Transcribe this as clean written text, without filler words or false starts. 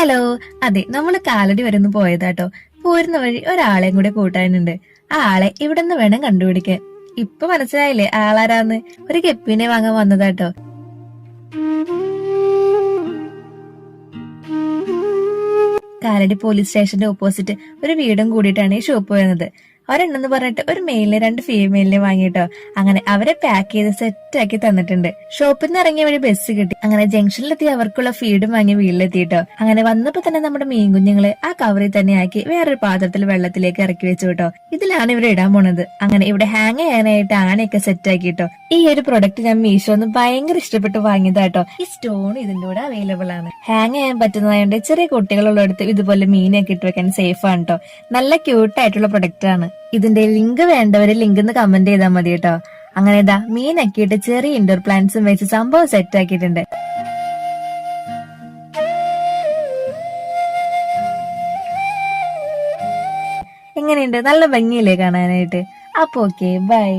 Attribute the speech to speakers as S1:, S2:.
S1: Hello. അതെ, നമ്മള് കാലടി വരെ ഒന്ന് പോയതാട്ടോ. പോരുന്ന വഴി ഒരാളെയും കൂടെ കൂട്ടാനുണ്ട്. ആ ആളെ ഇവിടെ നിന്ന് വേണം കണ്ടുപിടിക്കാൻ. ഇപ്പൊ മനസ്സിലായില്ലേ ആളാരാന്ന്? ഒരു ഗപ്പിനെ വാങ്ങാൻ വന്നതാട്ടോ. കാലടി പോലീസ് സ്റ്റേഷന്റെ ഓപ്പോസിറ്റ് ഒരു വീടും കൂടിയിട്ടാണ് ഈ ഷോപ്പ് വരുന്നത്. ഒരെണ്ണെന്ന് പറഞ്ഞിട്ട് ഒരു മെയിലിനെ 2 ഫീമെയിലിനെ വാങ്ങിട്ടോ. അങ്ങനെ അവരെ പാക്ക് ചെയ്ത് സെറ്റ് ആക്കി തന്നിട്ടുണ്ട്. ഷോപ്പിൽ നിന്ന് ഇറങ്ങിയ വഴി ബസ് കിട്ടി. അങ്ങനെ ജംഗ്ഷനിലെത്തി അവർക്കുള്ള ഫീഡും വാങ്ങി വീട്ടിലെത്തിയിട്ടോ. അങ്ങനെ വന്നപ്പോ തന്നെ നമ്മുടെ മീൻ കുഞ്ഞുങ്ങള് ആ കവറിൽ തന്നെ ആക്കി വേറൊരു പാത്രത്തിൽ വെള്ളത്തിലേക്ക് ഇറക്കി വെച്ചു കേട്ടോ. ഇതിലാണ് ഇവർ ഇടാൻ പോണത്. അങ്ങനെ ഇവിടെ ഹാങ് ചെയ്യാനായിട്ട് ആണയൊക്കെ സെറ്റ് ആക്കിട്ടോ. ഈ ഒരു പ്രൊഡക്റ്റ് ഞാൻ മീഷോന്ന് ഭയങ്കര ഇഷ്ടപ്പെട്ട് വാങ്ങിയതാട്ടോ. ഈ സ്റ്റോൺ ഇതിന്റെ കൂടെ അവൈലബിൾ ആണ്. ഹാങ് ചെയ്യാൻ പറ്റുന്നതായോണ്ട് ചെറിയ കുട്ടികളുള്ളടത്ത് ഇതുപോലെ മീനൊക്കെ ഇട്ട് വെക്കാൻ സേഫ് ആണ് കേട്ടോ. നല്ല ക്യൂട്ട് ആയിട്ടുള്ള പ്രൊഡക്റ്റ് ആണ്. ഇതിന്റെ ലിങ്ക് വേണ്ടവര് ലിങ്ക് എന്ന് കമന്റ് ചെയ്താൽ മതി കേട്ടോ. അങ്ങനെ ഇതാ മീനൊക്കെ ഇട്ട് ചെറിയ ഇൻഡോർ പ്ലാന്റ്സും വെച്ച് സംഭവം സെറ്റ് ആക്കിയിട്ടുണ്ട്. എങ്ങനെയുണ്ട്? നല്ല ഭംഗിയില്ലേ കാണാനായിട്ട്? അപ്പൊ ഓക്കെ, ബൈ.